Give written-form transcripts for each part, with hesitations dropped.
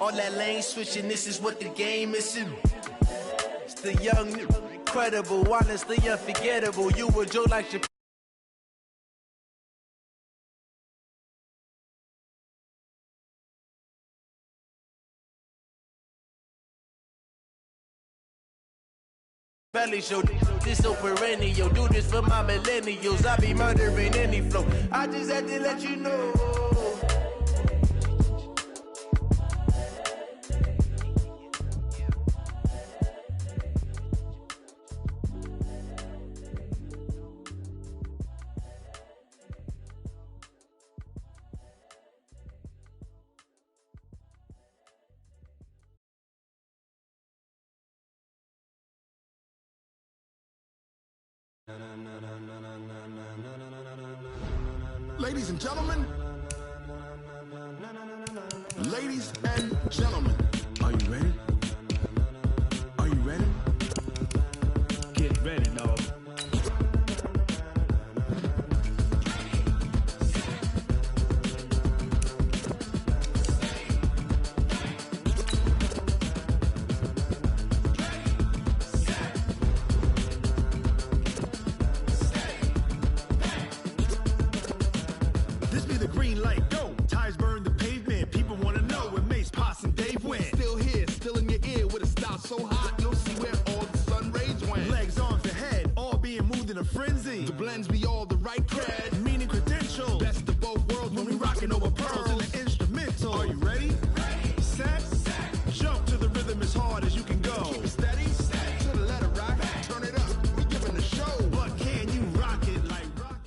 All that lane switching, this is what the game is. It's the young, incredible, honestly unforgettable. You were Joe like your belly show. This so perennial, do this for my millennials. I be murdering any flow. I just had to let you know. Ladies and gentlemen, ladies and gentlemen, are you ready? Are you ready? Get ready, dog. This be the green light, go. Tires burn the pavement. People want to know where Mace, Potts, and Dave went. Still here, still in your ear with a style so hot, you'll see where all the sun rays went. Legs, arms, the head, all being moved in a frenzy. The blends be all the right cred, meaning credentials. Best of both worlds when we rockin' over pearls in the instrumental. Are you ready? Ready. Set. Jump to the rhythm as hard as you can go. Keep it steady. To the letter rock. Turn it up. We giving the show. But can you rock it like rocket?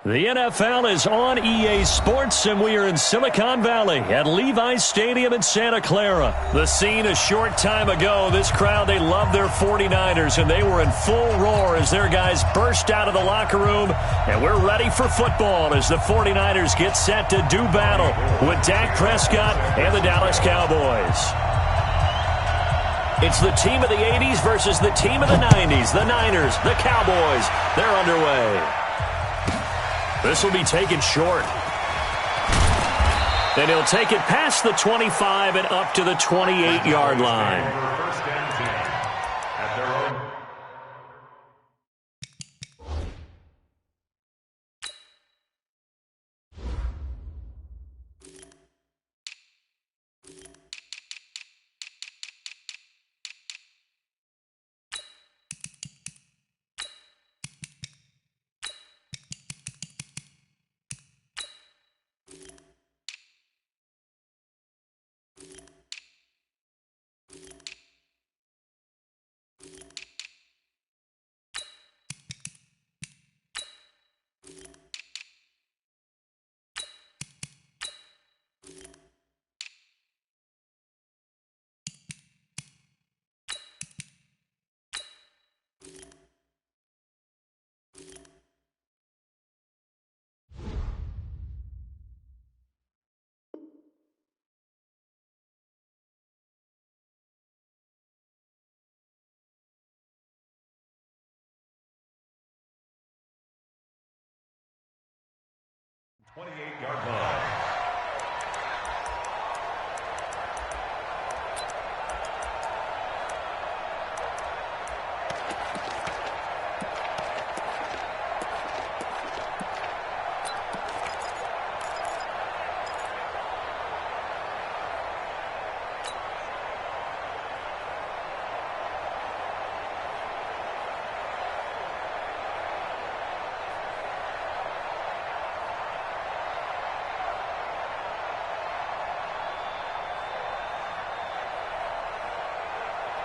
The NFL is on EA Sports, and we are in Silicon Valley at Levi's Stadium in Santa Clara. The scene a short time ago, this crowd, they love their 49ers, and they were in full roar as their guys burst out of the locker room, and we're ready for football as the 49ers get set to do battle with Dak Prescott and the Dallas Cowboys. It's the team of the 80s versus the team of the 90s. The Niners, the Cowboys, they're underway. This will be taken short. Then he'll take it past the 25 and up to the 28-yard line.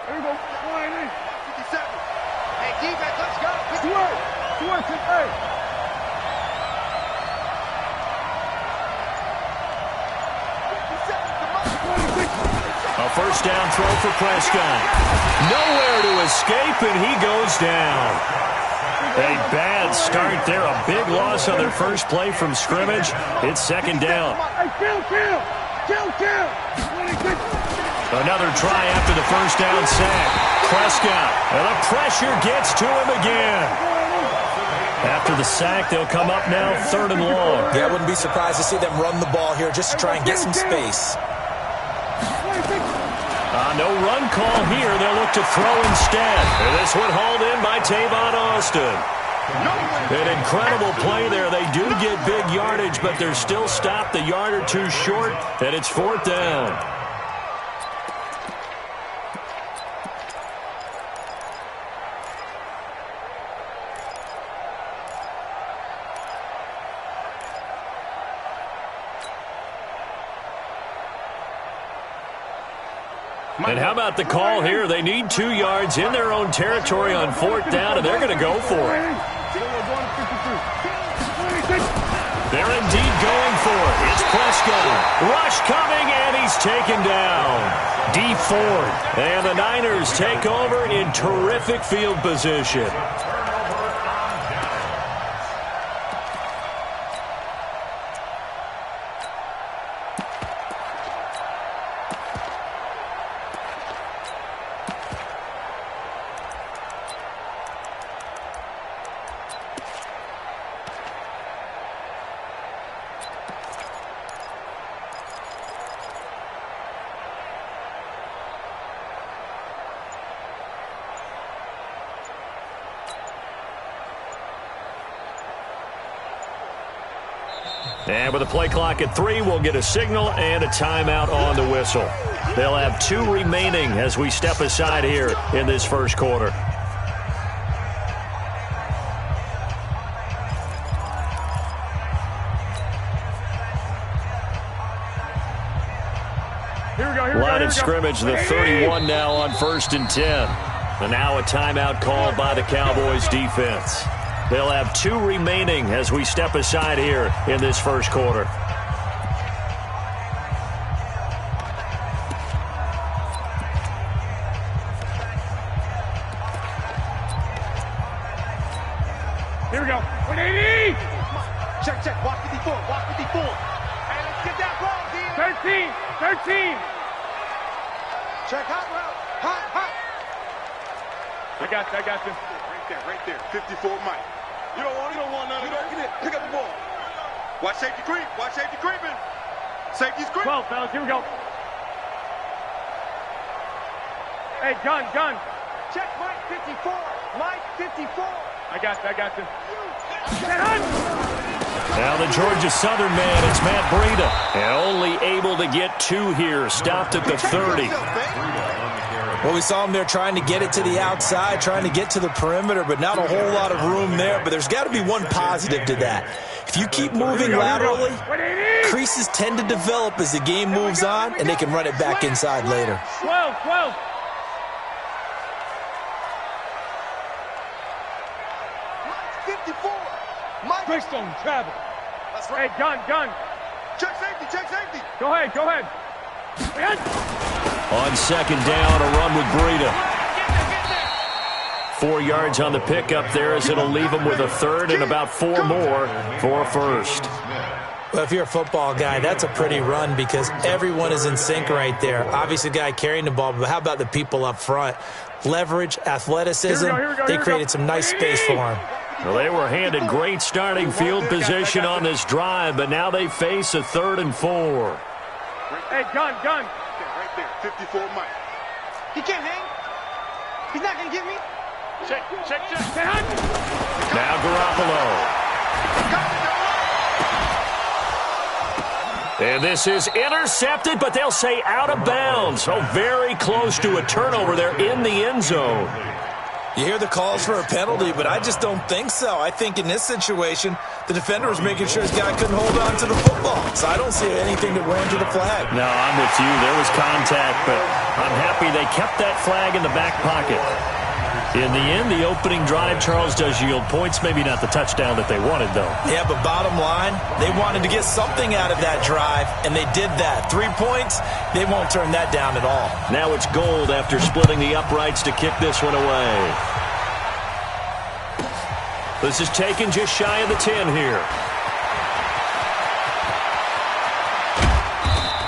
There you go. 57. Hey, defense, let's go. Good work. Hey. A first down throw for Prescott. Nowhere to escape, and he goes down. A bad start there. A big loss on their first play from scrimmage. It's second down. Hey, kill. Another try after the first down sack. Prescott, and the pressure gets to him again. After the sack, they'll come up now 3rd and long. Yeah, I wouldn't be surprised to see them run the ball here just to try and get some space. No run call here. They'll look to throw instead. And this one hauled in by Tbonesteak. An incredible play there. They do get big yardage, but they're still stopped a yard or two short, and it's 4th down. And how about the call here? They need 2 yards in their own territory on 4th down, and they're going to go for it. They're indeed going for it. It's Prescott. Rush coming, and he's taken down. D Ford. And the Niners take over in terrific field position. And with a play clock at 3, we'll get a signal and a timeout on the whistle. They'll have 2 remaining as we step aside here in this first quarter. Line of scrimmage, the 31 now on 1st and 10. And now a timeout called by the Cowboys defense. They'll have 2 remaining as we step aside here in this first quarter. Here we go. 180. Check. Walk 54. Hey, let's get that ball, D. 13. Check hot route. Hot. I got you. Right there. 54 Mike. You don't want none of that. Get it. Pick up the ball. Watch safety creep. Creeping. Safety's creeping. 12, fellas. Here we go. Hey, gun. Check Mike 54. I got you. Now the Georgia Southern man, it's Matt Breida. And only able to get 2 here. Stopped at the 30. Well, we saw him there trying to get it to the outside, trying to get to the perimeter, but not a whole lot of room there. But there's got to be one positive to that. If you keep moving laterally, creases tend to develop as the game moves on, and they can run it back inside later. 12. Mike 54. Greystone, travel. That's right. Hey, gun. Check safety. Go ahead. On 2nd down, a run with Breida. 4 yards on the pickup there as it'll leave them with a 3rd and about 4 more for a 1st. Well, if you're a football guy, that's a pretty run because everyone is in sync right there. Obviously, the guy carrying the ball, but how about the people up front? Leverage, athleticism, they created some nice space for him. Well, they were handed great starting field position on this drive, but now they face a 3rd and 4. Hey, gun. Right there, 54 Mike. He can't hang. He's not going to get me. Check. Now Garoppolo. And this is intercepted, but they'll say out of bounds. So very close to a turnover there in the end zone. You hear the calls for a penalty, but I just don't think so. I think in this situation, the defender was making sure his guy couldn't hold on to the football. So I don't see anything that warranted a flag. No, I'm with you. There was contact, but I'm happy they kept that flag in the back pocket. In the end, the opening drive, Charles, does yield points. Maybe not the touchdown that they wanted, though. Yeah, but bottom line, they wanted to get something out of that drive, and they did that. 3 points, they won't turn that down at all. Now it's Gold after splitting the uprights to kick this one away. This is taken just shy of the 10 here.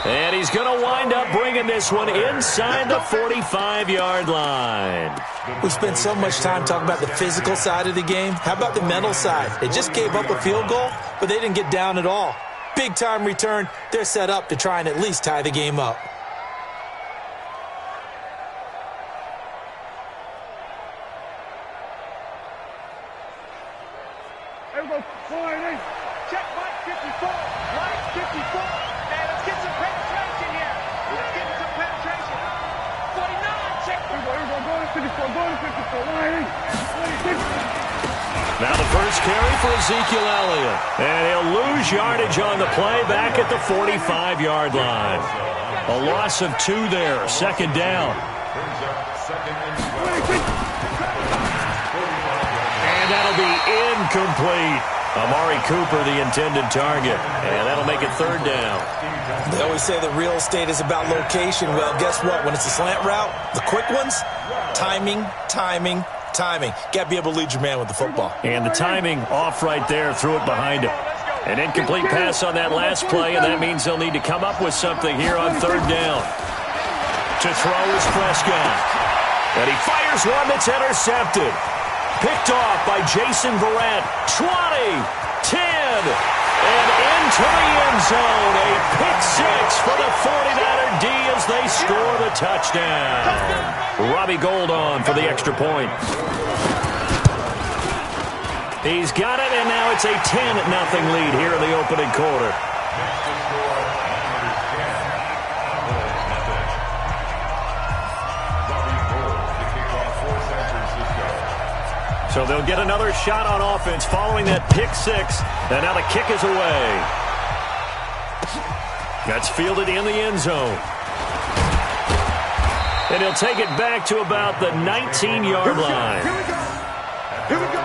And he's going to wind up bringing this one inside the 45-yard line. We spent so much time talking about the physical side of the game. How about the mental side? They just gave up a field goal, but they didn't get down at all. Big-time return. They're set up to try and at least tie the game up. There we go. 4-8. Check Mike 54. Mike 54. And let's get some penetration here. Let's get some penetration. 49. Check. Here we go. Go to 54. Go to 54. 1-8. Now the first carry for Ezekiel Elliott. And he'll lose yardage on the play back at the 45-yard line. A loss of 2 there. Second down. And that'll be incomplete. Amari Cooper, the intended target. And that'll make it third down. They always say the real estate is about location. Well, guess what? When it's a slant route, the quick ones, timing. Got to be able to lead your man with the football. And the timing off right there, threw it behind him. An incomplete pass on that last play, and that means they'll need to come up with something here on third down. To throw is Prescott. And he fires one that's intercepted. Picked off by Jason Verrett. 20, 10, and into the end zone. A pick six for the 49er D as they score the touchdown. Robbie Gould on for the extra point. He's got it, and now it's a 10-0 lead here in the opening quarter. So they'll get another shot on offense following that pick six. And now the kick is away. That's fielded in the end zone. And he'll take it back to about the 19-yard line. Here we go. Here we go.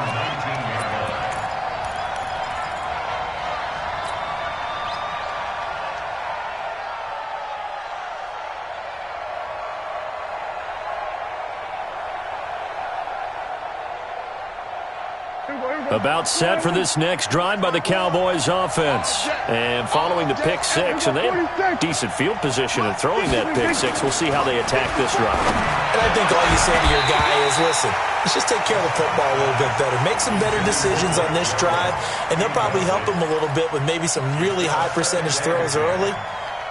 About set for this next drive by the Cowboys offense. And following the pick six, and they have decent field position in throwing that pick six. We'll see how they attack this drive. And I think all you say to your guy is, listen, let's just take care of the football a little bit better. Make some better decisions on this drive, and they'll probably help him a little bit with maybe some really high percentage throws early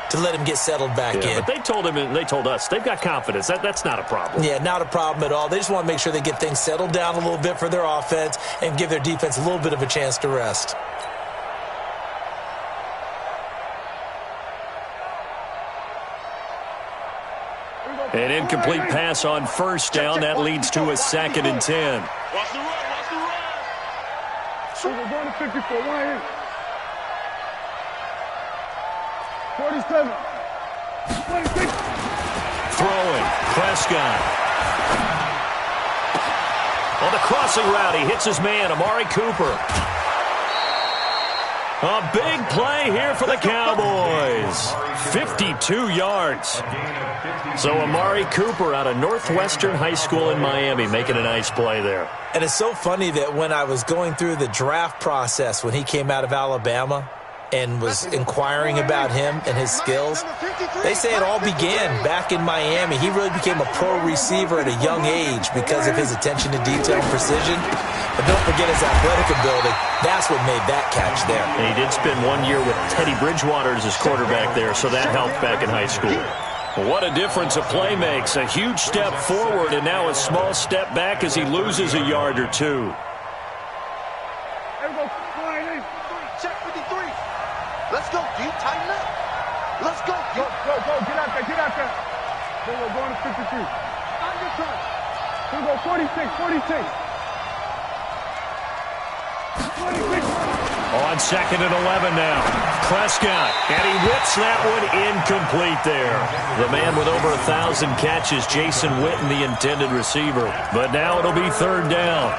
to let him get settled back in. But they told him, and they told us, they've got confidence. That's not a problem. Yeah, not a problem at all. They just want to make sure they get things settled down a little bit for their offense and give their defense a little bit of a chance to rest. An incomplete pass on first down. That leads to a 2nd and 10. Watch the run. Watch the run. So we're going to 54. 1-8. 47. 26. Throwing. Prescott. On the crossing route, he hits his man, Amari Cooper. A big play here for the Cowboys. 52 yards. So Amari Cooper out of Northwestern High School in Miami making a nice play there. And it's so funny that when I was going through the draft process when he came out of Alabama and was inquiring about him and his skills, they say it all began back in Miami. He really became a pro receiver at a young age because of his attention to detail and precision. But don't forget his athletic ability. That's what made that catch there. And he did spend 1 year with Teddy Bridgewater as his quarterback there, so that helped back in high school. What a difference a play makes. A huge step forward and now a small step back as he loses a yard or two. There we go. 1-8. Check 53. Let's go, D. Tighten up. Let's go. Go. Get out there. Then we're going to 53. On your turn. Here we go. 46. 26. On 2nd and 11 now. Prescott, and he whips that one incomplete there. The man with over 1,000 catches, Jason Witten, the intended receiver. But now it'll be third down.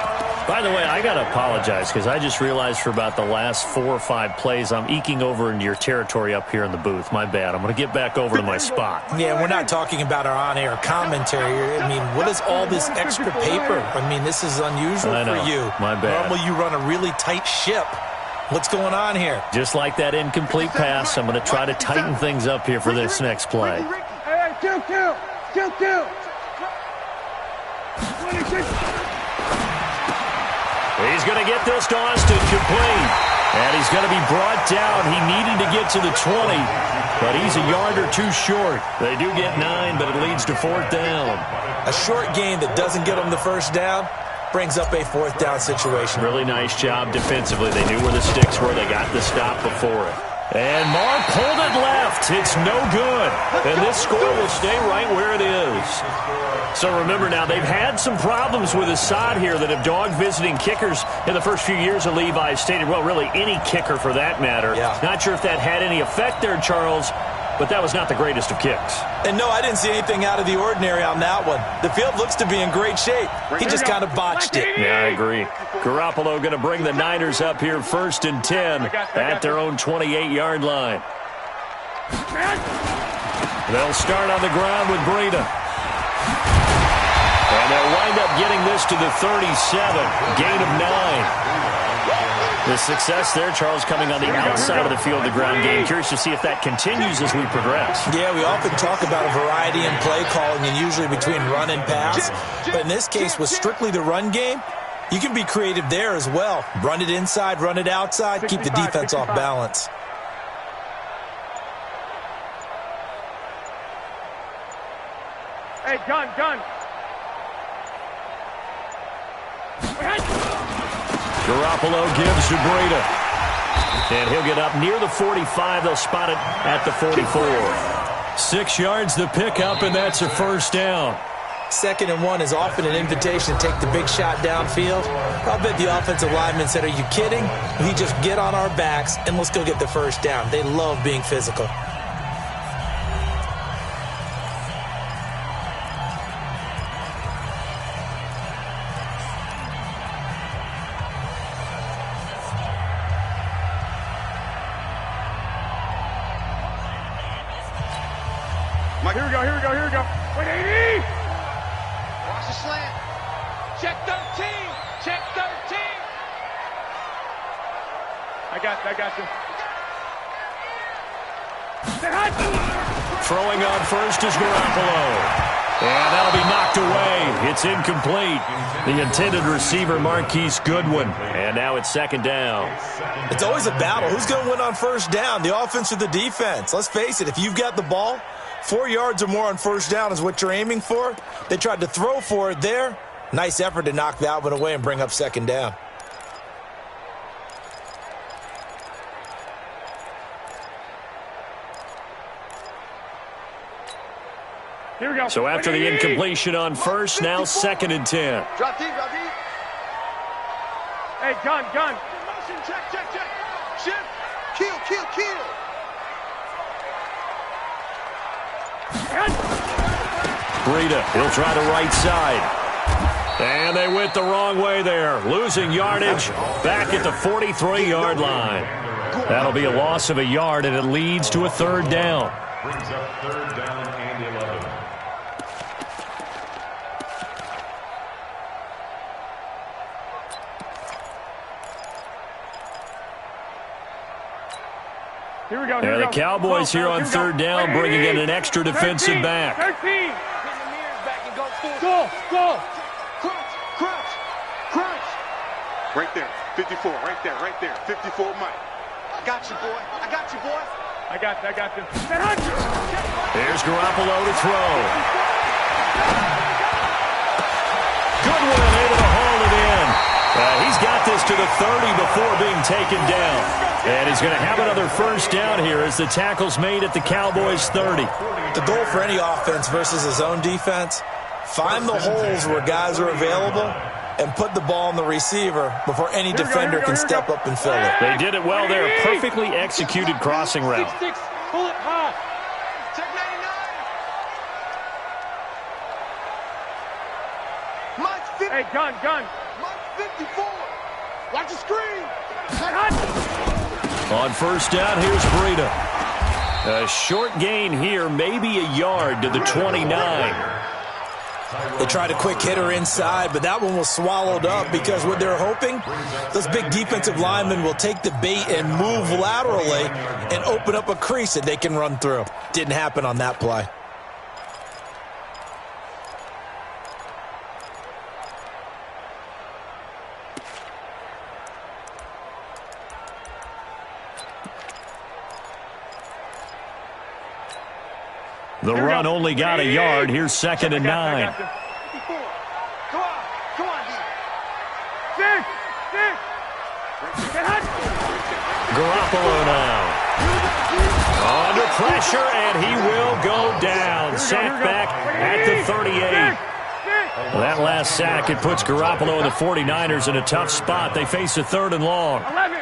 By the way, I got to apologize because I just realized for about the last 4 or 5 plays, I'm eking over into your territory up here in the booth. My bad. I'm going to get back over to my spot. Yeah, we're not talking about our on-air commentary. I mean, what is all this extra paper? I mean, this is unusual for you. My bad. Normally you run a really tight ship. What's going on here? Just like that incomplete pass, I'm going to try to tighten things up here for this next play. Hey, kill. He's going to get this to Austin complete. And he's going to be brought down. He needed to get to the 20, but he's a yard or two short. They do get 9, but it leads to 4th down. A short gain that doesn't get them the first down brings up a 4th down situation. Really nice job defensively. They knew where the sticks were. They got the stop before it. And Mark pulled it left. It's no good. And this score will stay right where it is. So remember now, they've had some problems with Assad here that have dogged visiting kickers in the first few years of Levi Stadium. Well, really any kicker for that matter. Yeah. Not sure if that had any effect there, Charles, but that was not the greatest of kicks. And no, I didn't see anything out of the ordinary on that one. The field looks to be in great shape. He just kind of botched it. Yeah, I agree. Garoppolo going to bring the Niners up here 1st and 10 at their own 28-yard line. They'll start on the ground with Breida. And they'll wind up getting this to the 37, gain of 9. The success there, Charles, coming on the outside of the field, the ground game. Curious to see if that continues as we progress. Yeah, we often talk about a variety in play calling and usually between run and pass. But in this case, with strictly the run game, you can be creative there as well. Run it inside, run it outside, keep the defense off balance. Hey, gun. Garoppolo gives to Breida. And he'll get up near the 45. They'll spot it at the 44. 6 yards the pickup, and that's a 1st down. 2nd and 1 is often an invitation to take the big shot downfield. I'll bet the offensive lineman said, are you kidding? We just get on our backs, and let's go get the 1st down. They love being physical. Here we go. 180. Watch the slant. Check 13. I got you. Throwing on first is Garoppolo. And that'll be knocked away. It's incomplete. The intended receiver, Marquise Goodwin. And now it's 2nd down. It's always a battle. Who's going to win on 1st down, the offense or the defense? Let's face it, if you've got the ball, 4 yards or more on 1st down is what you're aiming for. They tried to throw for it there. Nice effort to knock that one away and bring up 2nd down. Here we go. So after the incompletion on 1st, now 2nd and 10. Drop deep. Hey, gun. Motion, check. Shift. Kill. Breida, he'll try the right side. And they went the wrong way there. Losing yardage back at the 43-yard line. That'll be a loss of a yard, and it leads to a 3rd down. Brings up 3rd down and 11. Here we go. And the Cowboys here on 3rd down, bringing in an extra defensive back. 13. Go. Crunch. Right there. 54. Right there. 54, Mike. I got you, boy. I got you. Here's Garoppolo to throw. Goodwin able to haul it in. He's got this to the 30 before being taken down. And he's going to have another 1st down here as the tackle's made at the Cowboys' 30. The goal for any offense versus his own defense, find the holes where guys are available and put the ball on the receiver before any defender can step up and fill it. They did it well there. Perfectly executed crossing route. Pull it high. Check 99. Mike 50. Hey, gun. Mike 54. Watch the screen. On 1st down, here's Breida. A short gain here, maybe a yard to the 29. They tried a quick hitter inside, but that one was swallowed up because what they're hoping, those big defensive linemen will take the bait and move laterally and open up a crease that they can run through. Didn't happen on that play. The run only got a yard. Here's 2nd and 9. Come on, D. Garoppolo now. Under pressure, and he will go down. Sack back at the 38. That last sack, it puts Garoppolo and the 49ers in a tough spot. They face a 3rd and long. 11.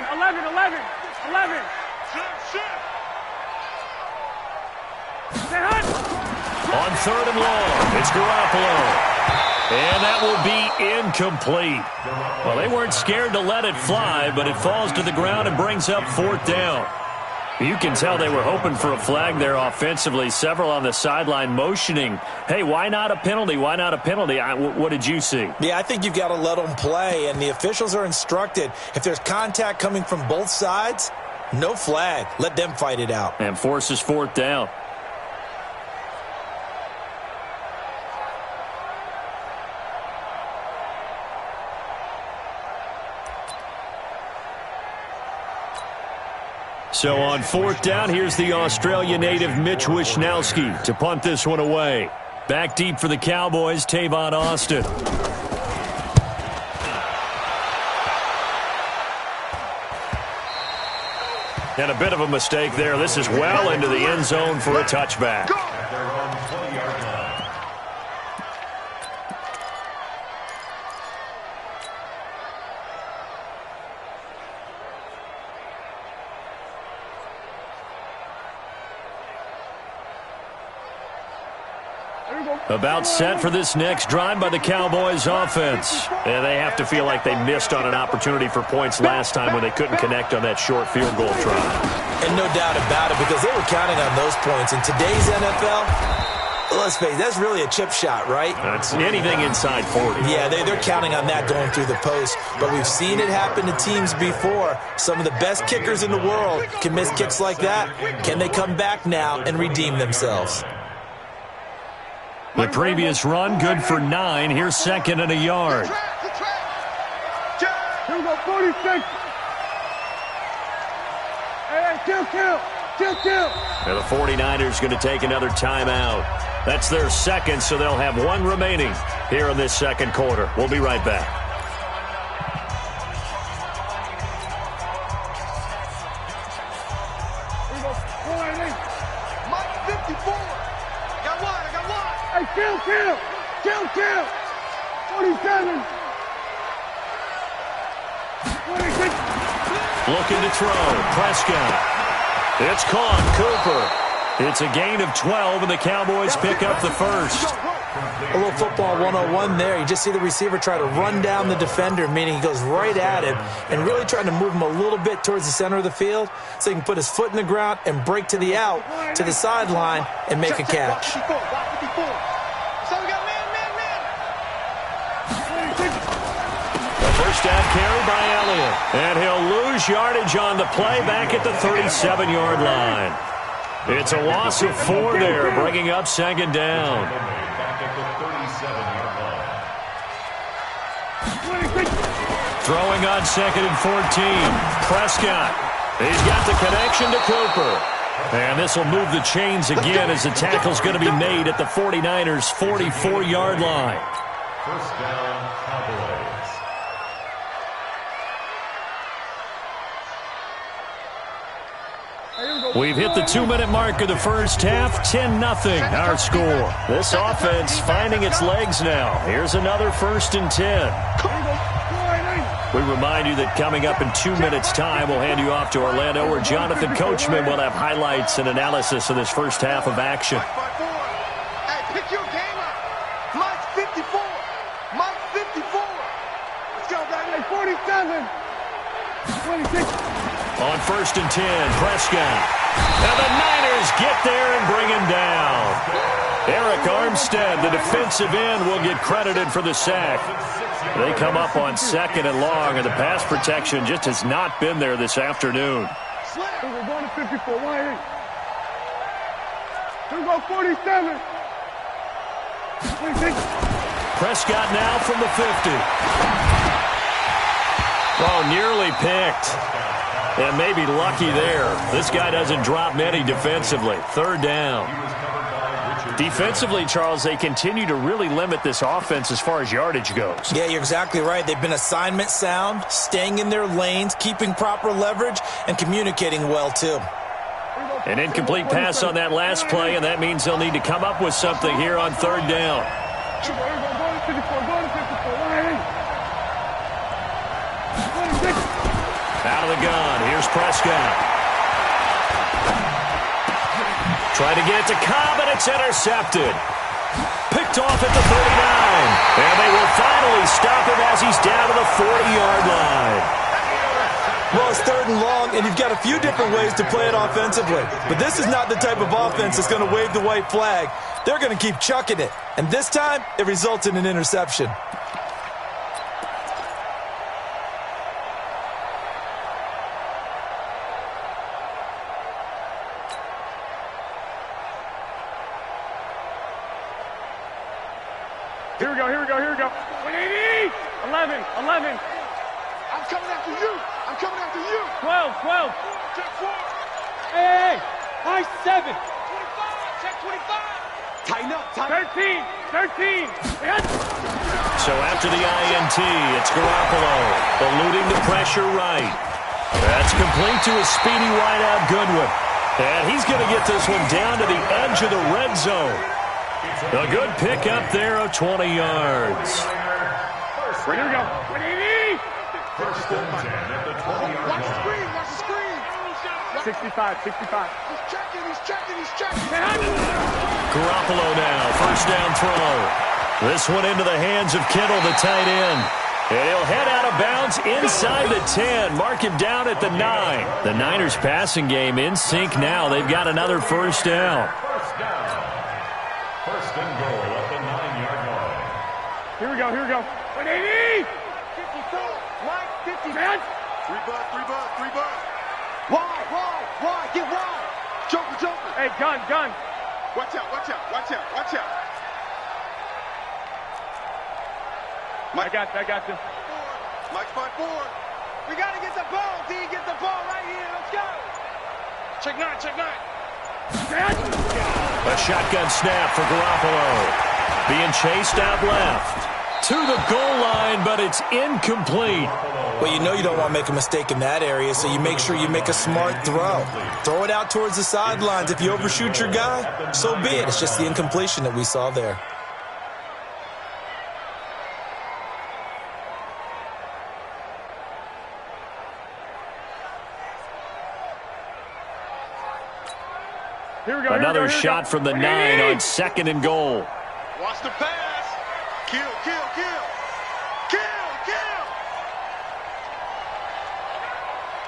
On 3rd and long, it's Garoppolo. And that will be incomplete. Well, they weren't scared to let it fly, but it falls to the ground and brings up 4th down. You can tell they were hoping for a flag there offensively. Several on the sideline motioning, hey, why not a penalty? Why not a penalty? What did you see? Yeah, I think you've got to let them play, and the officials are instructed. If there's contact coming from both sides, no flag. Let them fight it out. And forces 4th down. So on 4th down, here's the Australia native Mitch Wishnowsky to punt this one away. Back deep for the Cowboys, Tavon Austin. And a bit of a mistake there. This is well into the end zone for a touchback. About set for this next drive by the Cowboys offense. And they have to feel like they missed on an opportunity for points last time when they couldn't connect on that short field goal try. And no doubt about it, because they were counting on those points. In today's NFL, let's face it, that's really a chip shot, right? That's anything inside 40. Yeah, they're counting on that going through the post. But we've seen it happen to teams before. Some of the best kickers in the world can miss kicks like that. Can they come back now and redeem themselves? The previous run, good for 9. Here's 2nd and a yard. Here we go, 46. Hey, kill. And the 49ers going to take another timeout. That's their 2nd, so they'll have 1 remaining here in this 2nd quarter. We'll be right back. Here we go, 480. Mike 54. I got one. Hey, kill. 47. 26. Looking to throw. Prescott. It's caught. Cooper. It's a gain of 12, and the Cowboys pick up the first. A little football 101 there. You just see the receiver try to run down the defender, meaning he goes right at him and really trying to move him a little bit towards the center of the field so he can put his foot in the ground and break to the out, to the sideline, and make a catch. First down carry by Elliott. And he'll lose yardage on the play back at the 37-yard line. It's a loss of 4 there, bringing up 2nd down. Throwing on 2nd and 14. Prescott. He's got the connection to Cooper. And this will move the chains again as the tackle's going to be made at the 49ers' 44-yard line. First down, Cowboys. We've hit the 2-minute mark of the first half. 10-0 our score. This offense finding its legs now. Here's another 1st and 10. We remind you that coming up in 2 minutes' time, we'll hand you off to Orlando, where Jonathan Coachman will have highlights and analysis of this first half of action. Hey, pick your game up. Mike 54. Mike 54. Let's go, baby. 47. 26. On 1st and 10, Prescott. And the Niners get there and bring him down. Eric Instead, the defensive end will get credited for the sack. They come up on 2nd and long, and the pass protection just has not been there this afternoon. We're going to 54. Why ain't? We're going 47. Prescott now from the 50. Oh, nearly picked. And maybe lucky there. This guy doesn't drop many defensively. 3rd down. Defensively, Charles, they continue to really limit this offense as far as yardage goes. Yeah, you're exactly right. They've been assignment sound, staying in their lanes, keeping proper leverage, and communicating well, too. An incomplete pass on that last play, and that means they'll need to come up with something here on 3rd down. Out of the gun. Here's Prescott. Trying to get it to Cobb, and it's intercepted. Picked off at the 39. And they will finally stop him as he's down to the 40-yard line. Well, it's 3rd and long, and you've got a few different ways to play it offensively. But this is not the type of offense that's going to wave the white flag. They're going to keep chucking it. And this time, it results in an interception. Here we go. 180! 11. I'm coming after you. 12. Check 4. Hey. High 7. 25. Check 25. Tighten up. 13. So after the INT, it's Garoppolo eluding the pressure right. That's complete to a speedy wideout Goodwin. And he's going to get this one down to the edge of the red zone. A good pick up there of 20 yards. Here we go. 180! First and 10 at the 20-yard Watch the line. screen. 65. He's checking. Garoppolo now, 1st down throw. This one into the hands of Kittle, the tight end. And he'll head out of bounds inside the 10. Mark him down at the 9. The Niners passing game in sync now. They've got another 1st down. First and goal at the 9-yard line. Here we go. 180! 54. Mike, 50. Man. 3 bucks. Why? Get wide. Joker. Hey, gun. Watch out. Mike, I got you. Mike's by 4. We got to get the ball, D. Get the ball right here. Let's go. Check 9. A shotgun snap for Garoppolo. Being chased out left. To the goal line, but it's incomplete. Well, you know you don't want to make a mistake in that area, so you make sure you make a smart throw. Throw it out towards the sidelines. If you overshoot your guy, so be it. It's just the incompletion that we saw there. Another shot from the 9 on 2nd and goal. Watch the pass. Kill.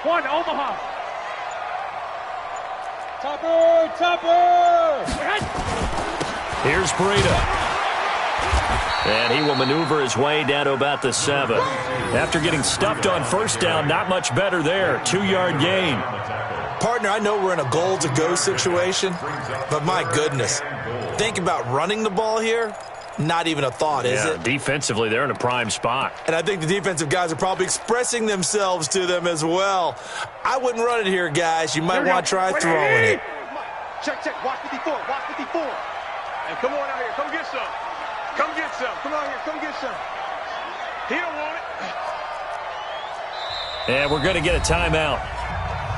1, Omaha. Topper. Here's Breida. And he will maneuver his way down to about the 7. After getting stuffed on 1st down, not much better there. 2-yard gain. Partner, I know we're in a goal-to-go situation, but my goodness, think about running the ball here. Not even a thought, is it? Defensively, they're in a prime spot. And I think the defensive guys are probably expressing themselves to them as well. I wouldn't run it here, guys. You might want to try throwing it. Check. Watch 54. And come on out here. Come get some. Come on here. Come get some. He don't want it. And we're going to get a timeout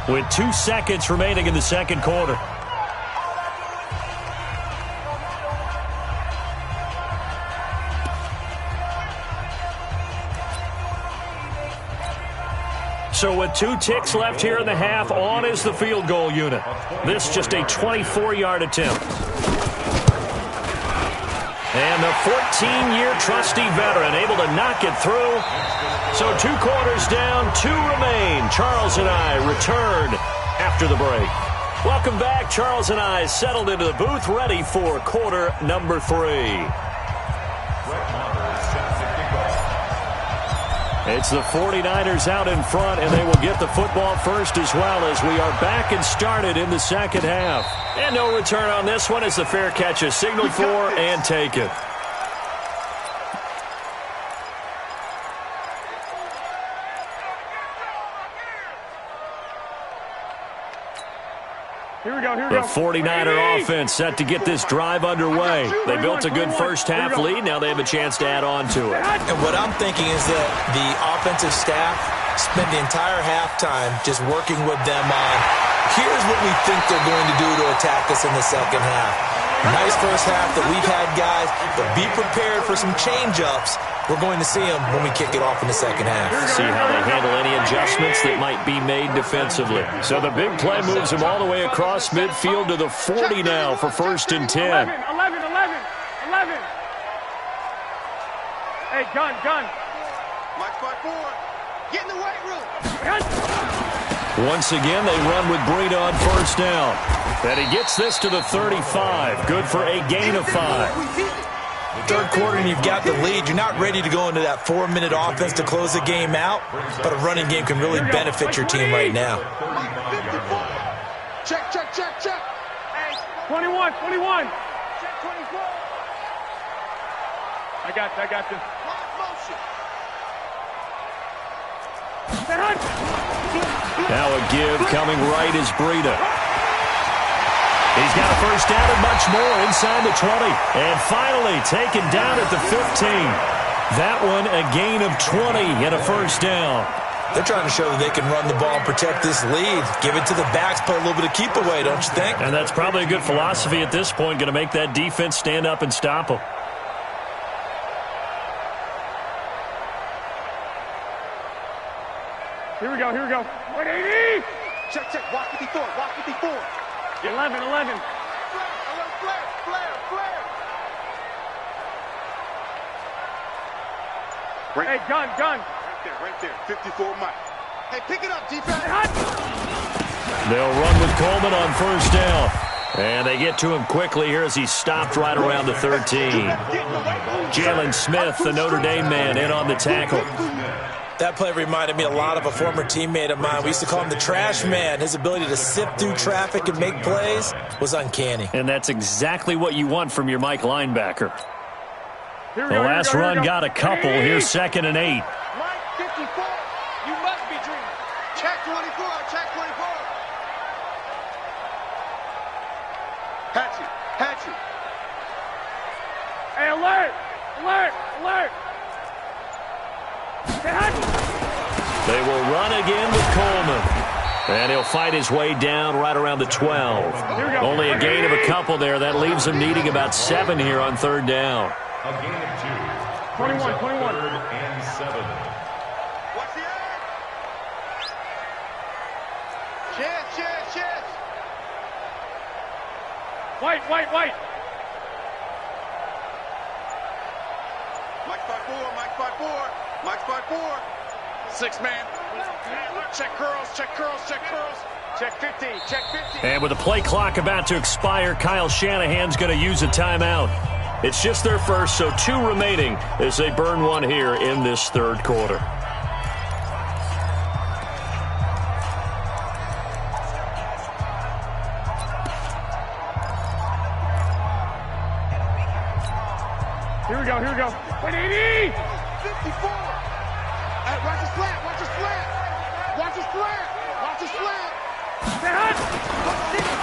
with 2 seconds remaining in the 2nd quarter. So with 2 ticks left here in the half, on is the field goal unit. This just a 24-yard attempt. And the 14-year trusty veteran able to knock it through. So 2 quarters down, 2 remain. Charles and I return after the break. Welcome back. Charles and I settled into the booth, ready for quarter number 3. It's the 49ers out in front, and they will get the football first as well as we are back and started in the second half. And no return on this one as the fair catch is signaled for and taken. The 49er offense set to get this drive underway. They built a good first half lead. Now they have a chance to add on to it. And what I'm thinking is that the offensive staff spent the entire halftime just working with them on, here's what we think they're going to do to attack us in the second half. Nice first half that we've had, guys, but be prepared for some change-ups. We're going to see them when we kick it off in the second half. See how they handle any adjustments that might be made defensively. So the big play moves them all the way across midfield to the 40 now for 1st and 10. 11. Hey, gun. Mike 5-4. Get in the weight room. Once again, they run with Breida on 1st down. And he gets this to the 35. Good for a gain of 5. Third quarter and you've got the lead. You're not ready to go into that 4-minute offense to close the game out, but a running game can really benefit your team right now. Check. Hey, 21. Check 24. I got you. Now a give coming right is Breida. He's got a first down and much more inside the 20. And finally taken down at the 15. That one a gain of 20 and a first down. They're trying to show that they can run the ball and protect this lead. Give it to the backs, put a little bit of keep away, don't you think? And that's probably a good philosophy at this point, going to make that defense stand up and stop them. Here we go. 180. Check. Walk 54. 11. Flare. Hey, gun. Right there. 54 Mike. Hey, pick it up, defense. They'll run with Coleman on 1st down. And they get to him quickly here as he's stopped right around the 13. Jalen Smith, the Notre Dame man, in on the tackle. That play reminded me a lot of a former teammate of mine. We used to call him the trash man. His ability to sift through traffic and make plays was uncanny. And that's exactly what you want from your Mike linebacker. The last run got a couple. Here's 2nd and 8. Mike 54. You must be dreaming. Check 24. Hatchet. Hey, alert. They will run again with Coleman. And he'll fight his way down right around the 12. Only a gain of a couple there. That leaves him needing about 7 here on 3rd down. A gain of 2. 21. 3rd and 7. Watch the end. Chance. White. Mike 5-4. 6 man. Check curls. Check 50. And with the play clock about to expire, Kyle Shanahan's going to use a timeout. It's just their first, so 2 remaining as they burn one here in this 3rd quarter. Here we go. 180. 54. Watch his flat.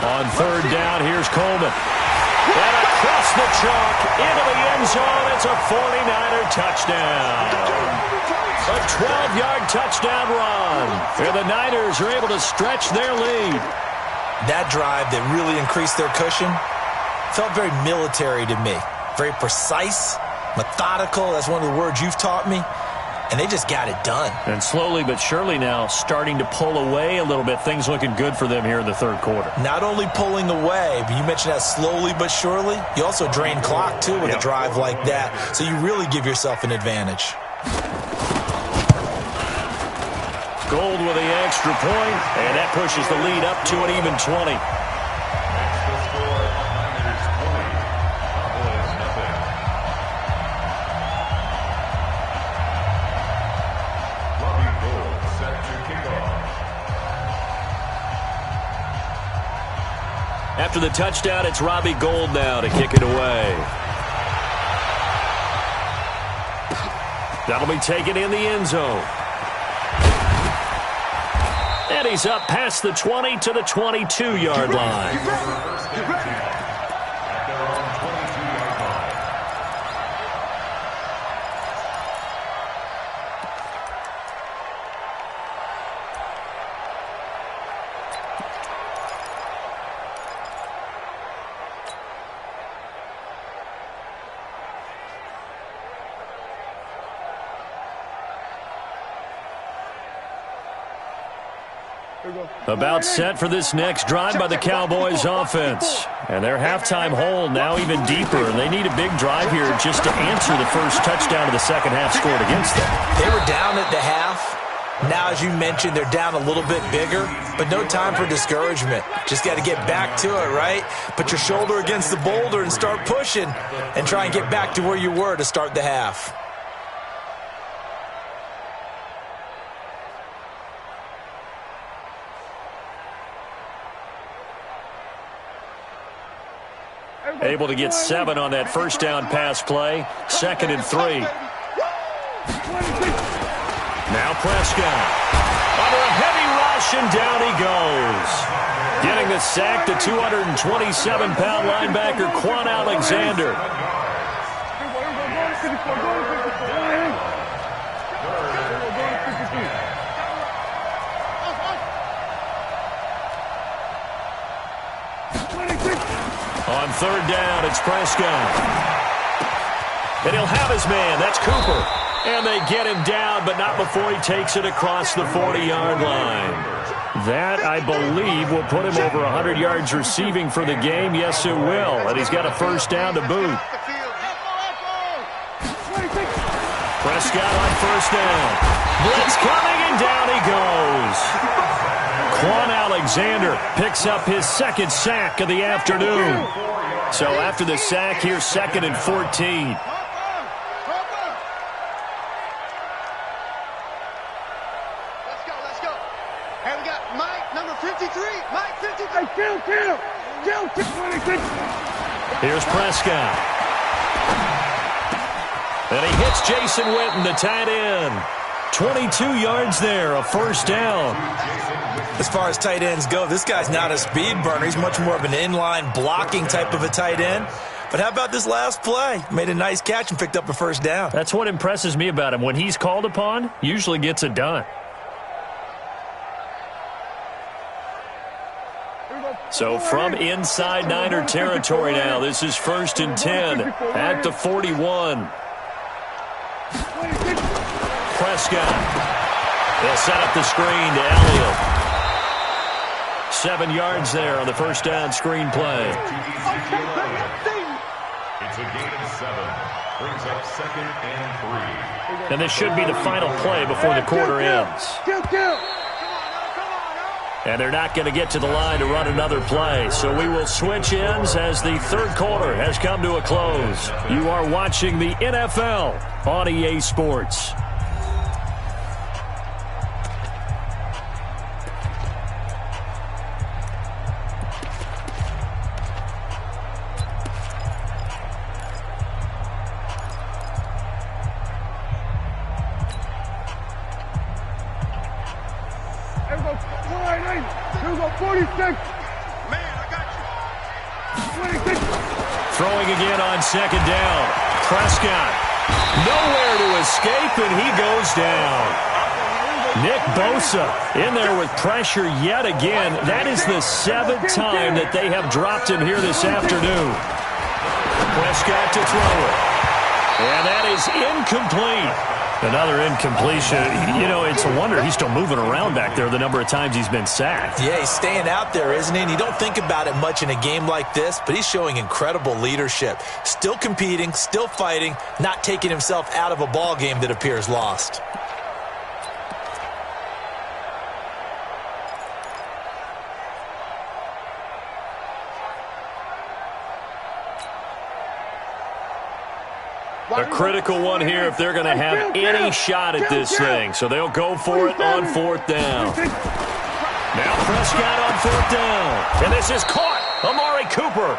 On 3rd down, here's Coleman. And across the chalk into the end zone. It's a 49er touchdown. A 12-yard touchdown run. And the Niners are able to stretch their lead. That drive that really increased their cushion felt very military to me. Very precise, methodical. That's one of the words you've taught me. And they just got it done. And slowly but surely now starting to pull away a little bit. Things looking good for them here in the 3rd quarter. Not only pulling away, but you mentioned that slowly but surely. You also drain clock, too, with a drive like that. So you really give yourself an advantage. Gold with the extra point, and that pushes the lead up to an even 20. After the touchdown, it's Robbie Gould now to kick it away. That'll be taken in the end zone. And he's up past the 20 to the 22-yard line. About set for this next drive by the Cowboys offense. And their halftime hole now even deeper. And they need a big drive here just to answer the first touchdown of the second half scored against them. They were down at the half. Now, as you mentioned, they're down a little bit bigger, but no time for discouragement. Just got to get back to it, right? Put your shoulder against the boulder and start pushing and try and get back to where you were to start the half. Able to get 7 on that first down pass play. 2nd and 3. Now Prescott. Under a heavy rush, and down he goes. Getting the sack, the 227-pound linebacker, Quan Alexander. On 3rd down, it's Prescott. And he'll have his man. That's Cooper. And they get him down, but not before he takes it across the 40-yard line. That, I believe, will put him over 100 yards receiving for the game. Yes, it will. And he's got a first down to boot. Prescott on 1st down. Blitz coming, and down he goes. Quan Alexander picks up his 2nd sack of the afternoon. So after the sack, here's 2nd and 14. Let's go. And we got Mike, number 53. Mike, 53. Kill. Here's Prescott. And he hits Jason Witten, the tight end. 22 yards there, a first down. As far as tight ends go, this guy's not a speed burner. He's much more of an inline blocking type of a tight end. But how about this last play? Made a nice catch and picked up a first down. That's what impresses me about him. When he's called upon, usually gets it done. So from inside Niner territory now, this is 1st and 10 at the 41. Prescott. They'll set up the screen to Elliott. 7 yards there on the first down screen play. It's a gain of 7. Brings up 2nd and 3. And this should be the final play before the quarter ends. And they're not going to get to the line to run another play. So we will switch ends as the 3rd quarter has come to a close. You are watching the NFL on EA Sports. Throwing again on 2nd down. Prescott. Nowhere to escape, and he goes down. Nick Bosa in there with pressure yet again. That is the 7th time that they have dropped him here this afternoon. Prescott to throw it. And that is incomplete. Another incompletion. You know, it's a wonder he's still moving around back there the number of times he's been sacked. Yeah, he's staying out there, isn't he? And you don't think about it much in a game like this, but he's showing incredible leadership. Still competing, still fighting, not taking himself out of a ball game that appears lost. A critical one here if they're going to have any shot at this thing. So they'll go for it on 4th down. Now Prescott on 4th down. And this is caught. Amari Cooper.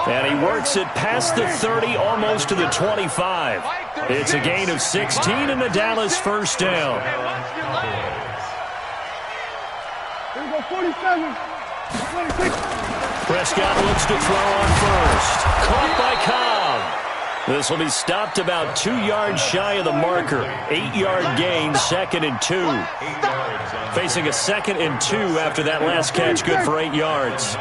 And he works it past the 30, almost to the 25. It's a gain of 16 and the Dallas first down. Here we go, 47. 26. Prescott looks to throw on first. Caught by Cobb. This will be stopped about 2 yards shy of the marker. 8-yard gain, 2nd and 2. Facing a 2nd and 2 after that last catch, good for 8 yards.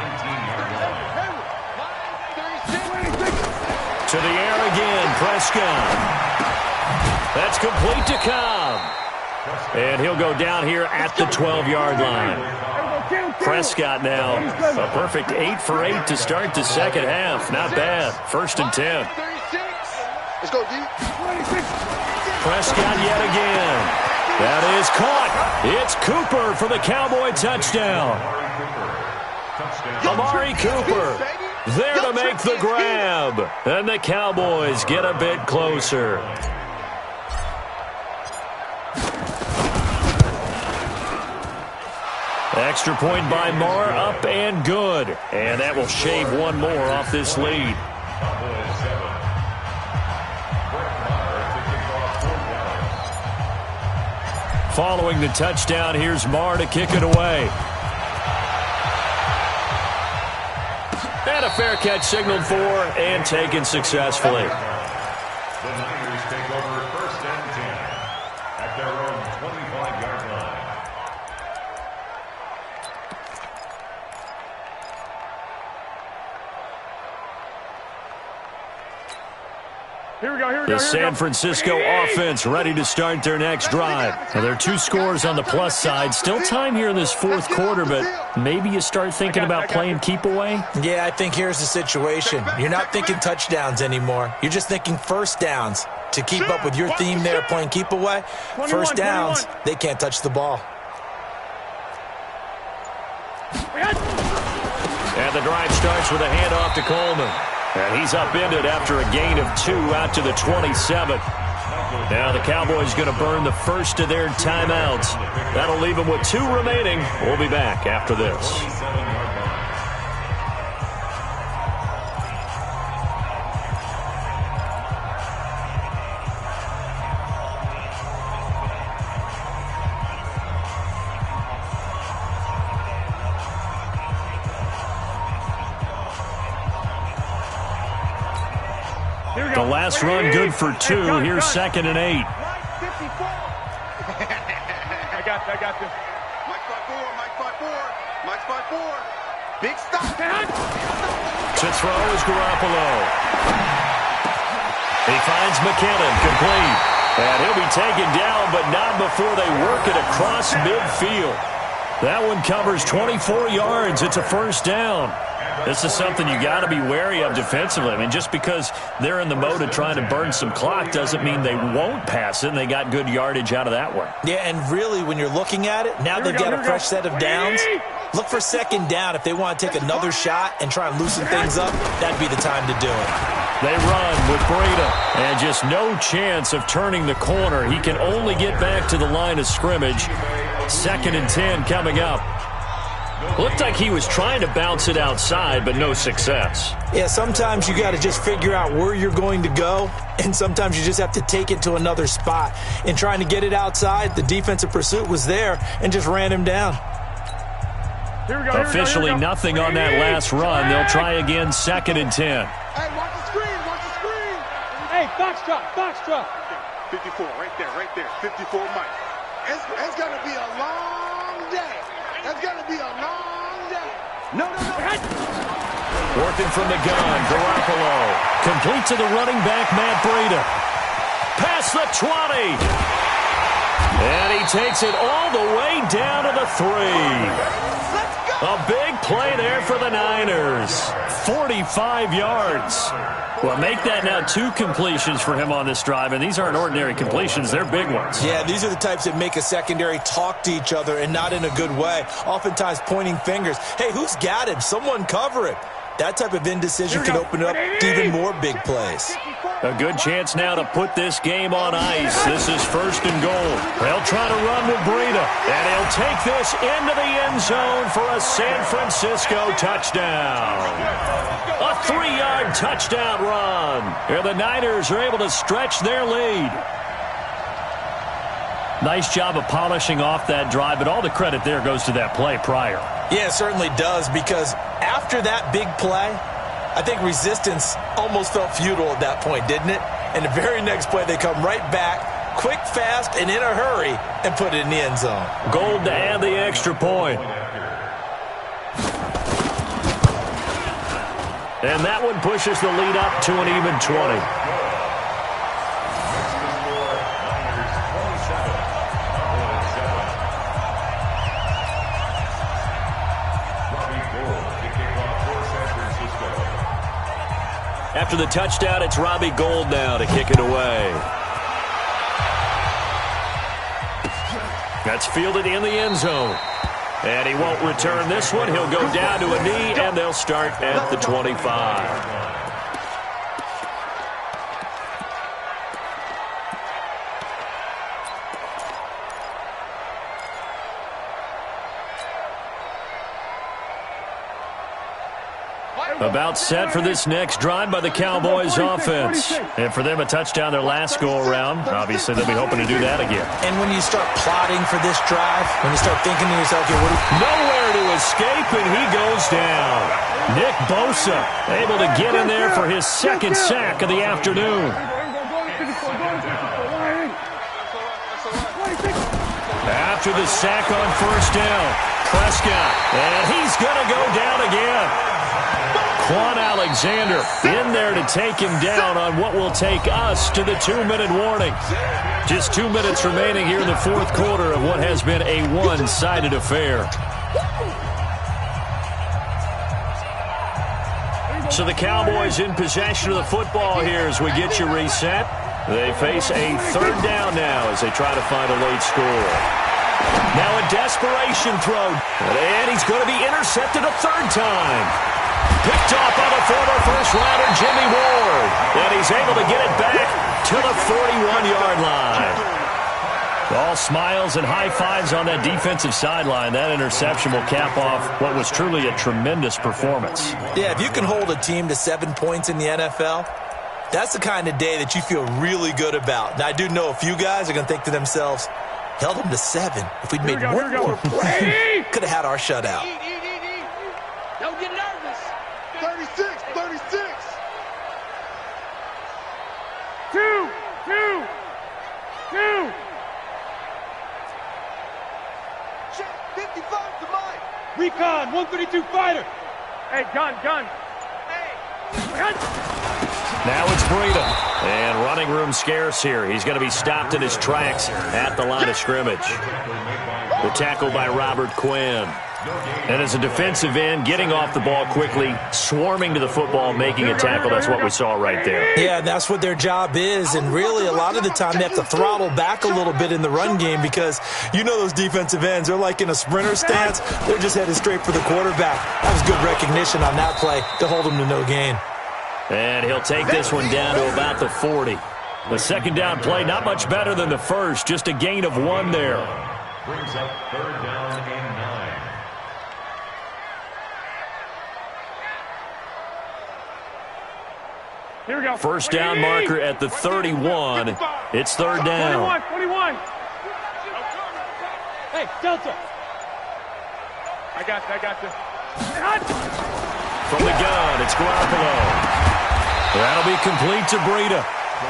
To the air again, Prescott. That's complete to Cobb. And he'll go down here at the 12-yard line. Prescott now, a perfect 8 for 8 to start the second half. Not bad. 1st and 10. Let's go, D. Prescott yet again. That is caught. It's Cooper for the Cowboy touchdown. Amari Cooper there to make the grab. And the Cowboys get a bit closer. Extra point by Marr, up and good. And that will shave one more off this lead. Following the touchdown, here's Marr to kick it away. And a fair catch signaled for and taken successfully. The Niners take over 1st and 10 at their own 25-yard line. Here we go, here we go. The San Francisco offense ready to start their next drive. Now, there are 2 scores on the plus side. Still time here in this 4th quarter, but maybe you start thinking about playing keep away? Yeah, I think here's the situation. You're not thinking touchdowns anymore. You're just thinking first downs. To keep up with your theme there, playing keep away, first downs, they can't touch the ball. And the drive starts with a handoff to Coleman. And he's upended after a gain of 2 out to the 27. Now the Cowboys going to burn the first of their timeouts. That'll leave them with 2 remaining. We'll be back after this. The last run good for 2. Here's 2nd and 8. I got this. Mike 5-4, Mike 5-4, Mike 5-4. Big stop. To throw is Garoppolo. He finds McKinnon, complete. And he'll be taken down, but not before they work it across midfield. That one covers 24 yards. It's a first down. This is something you got to be wary of defensively. I mean, just because they're in the mode of trying to burn some clock doesn't mean they won't pass it, and they got good yardage out of that one. Yeah, and really, when you're looking at it, now they've got a fresh set of downs. Look for 2nd down if they want to take another shot and try and loosen things up. That'd be the time to do it. They run with Breida, and just no chance of turning the corner. He can only get back to the line of scrimmage. 2nd and 10 coming up. Looked like he was trying to bounce it outside, but no success. Yeah, sometimes you got to just figure out where you're going to go, and sometimes you just have to take it to another spot. In trying to get it outside, the defensive pursuit was there and just ran him down. Officially nothing on that last run. They'll try again, 2nd and 10. Hey, watch the screen, watch the screen. Hey, foxtrot. 54, right there. 54, Mike. It's going to be a long day. It's going to be a long day. No. Working from the gun, Garoppolo. Complete to the running back, Matt Breida. Past the 20. And he takes it all the way down to the 3. A big play there for the Niners. 45 yards. Well, make that now 2 completions for him on this drive, and these aren't ordinary completions. They're big ones. Yeah, these are the types that make a secondary talk to each other and not in a good way. Oftentimes pointing fingers. Hey, who's got him? Someone cover it. That type of indecision can open up to even more big plays. 54. A good chance now to put this game on ice. This is 1st and goal. They'll try to run with Breida, and he'll take this into the end zone for a San Francisco touchdown. A 3-yard touchdown run. And the Niners are able to stretch their lead. Nice job of polishing off that drive, but all the credit there goes to that play prior. Yeah, it certainly does, because after that big play, I think resistance almost felt futile at that point, didn't it? And the very next play, they come right back, quick, fast, and in a hurry, and put it in the end zone. Gold to add the extra point. And that one pushes the lead up to an even 20. After the touchdown, it's Robbie Gould now to kick it away. That's fielded in the end zone. And he won't return this one. He'll go down to a knee, and they'll start at the 25. About set for this next drive by the Cowboys offense. And for them, a touchdown their last go-around. Obviously, they'll be hoping to do that again. And when you start plotting for this drive, when you start thinking to yourself, okay, nowhere to escape, and he goes down. Nick Bosa able to get in there for his 2nd sack of the afternoon. After the sack on 1st down, Prescott, and he's going to go down again. Quan Alexander in there to take him down on what will take us to the 2-minute warning. Just 2 minutes remaining here in the 4th quarter of what has been a one-sided affair. So the Cowboys in possession of the football here as we get you reset. They face a 3rd down now as they try to find a late score. Now a desperation throw, and he's going to be intercepted a 3rd time. Picked off by the former first-rounder Jimmy Ward. And he's able to get it back to the 41-yard line. All smiles and high fives on that defensive sideline. That interception will cap off what was truly a tremendous performance. Yeah, if you can hold a team to 7 points in the NFL, that's the kind of day that you feel really good about. Now, I do know a few guys are going to think to themselves, held them to 7. If we'd made one more play, could have had our shutout. Don't get nervous. 36. 2. 55 to mine. Recon, 132 fighter. Hey, gun. Hey. Gun. Now it's Breida. And running room scarce here. He's going to be stopped in his tracks at the line of scrimmage. The tackle by Robert Quinn. And as a defensive end, getting off the ball quickly, swarming to the football, making a tackle, that's what we saw right there. Yeah, that's what their job is, and really a lot of the time they have to throttle back a little bit in the run game because you know those defensive ends, they're like in a sprinter stance. They're just headed straight for the quarterback. That was good recognition on that play to hold him to no gain. And he'll take this one down to about the 40. The 2nd down play, not much better than the first, just a gain of 1 there. Brings up 3rd down and 9. Here we go. 1st down marker at the 31. It's 3rd down. 21. Hey, Delta. I got you. From the gun, it's Garoppolo. That'll be complete to Breida.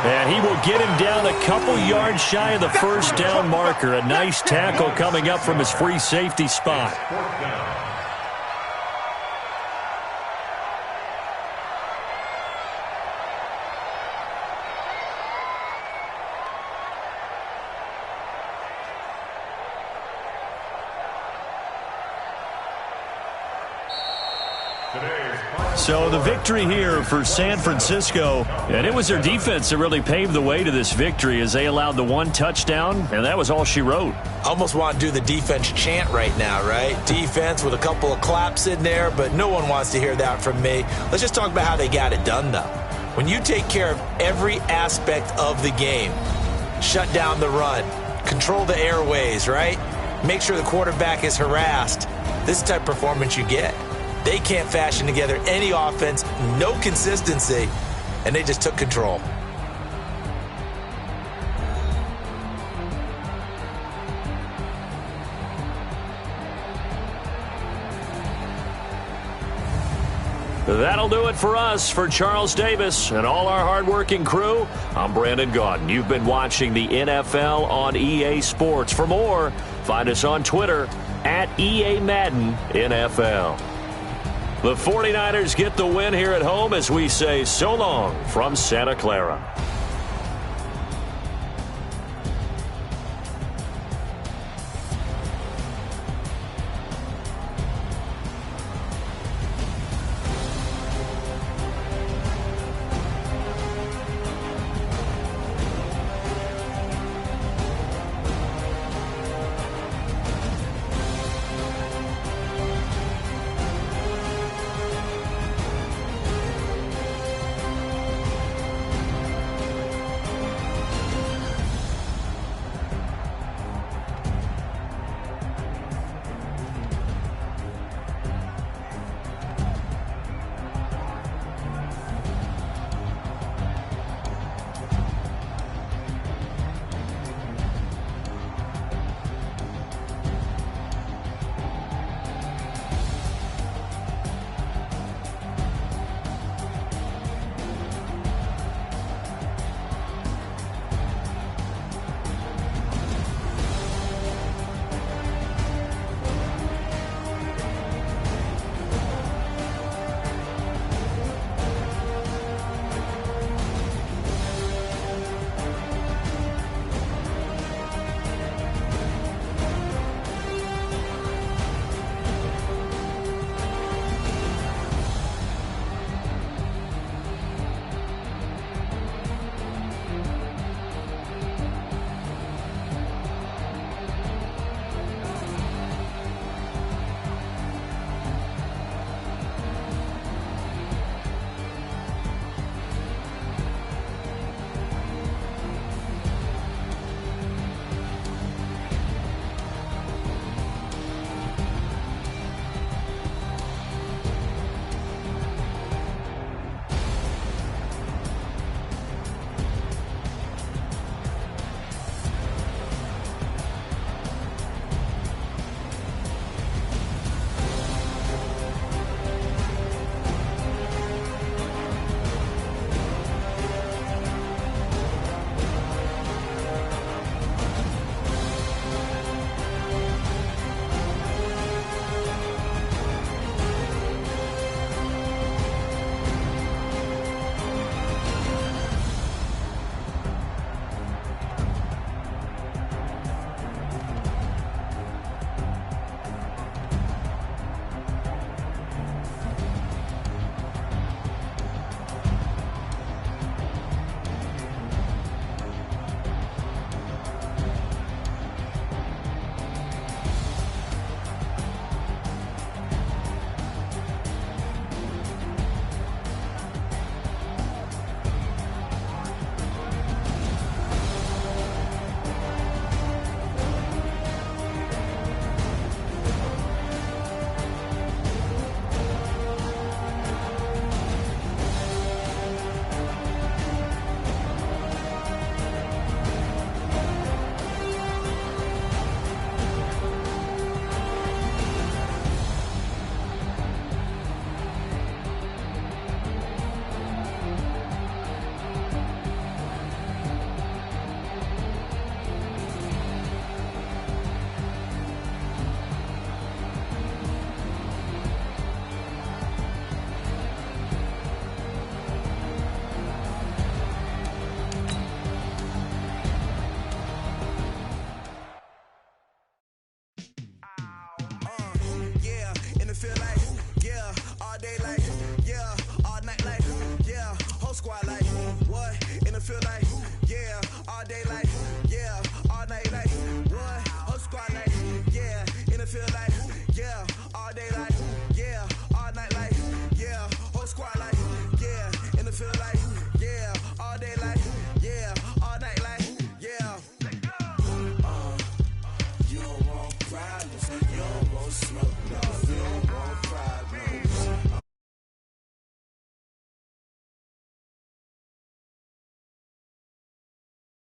And he will get him down a couple yards shy of the 1st down marker. A nice tackle coming up from his free safety spot. So the victory here for San Francisco, and it was their defense that really paved the way to this victory as they allowed the 1 touchdown, and that was all she wrote. I almost want to do the defense chant right now, right? Defense with a couple of claps in there, but no one wants to hear that from me. Let's just talk about how they got it done, though. When you take care of every aspect of the game, shut down the run, control the airways, right? Make sure the quarterback is harassed. This is the type of performance you get. They can't fashion together any offense, no consistency, and they just took control. That'll do it for us. For Charles Davis and all our hardworking crew, I'm Brandon Gaudin. You've been watching the NFL on EA Sports. For more, find us on Twitter at EA Madden NFL. The 49ers get the win here at home as we say so long from Santa Clara.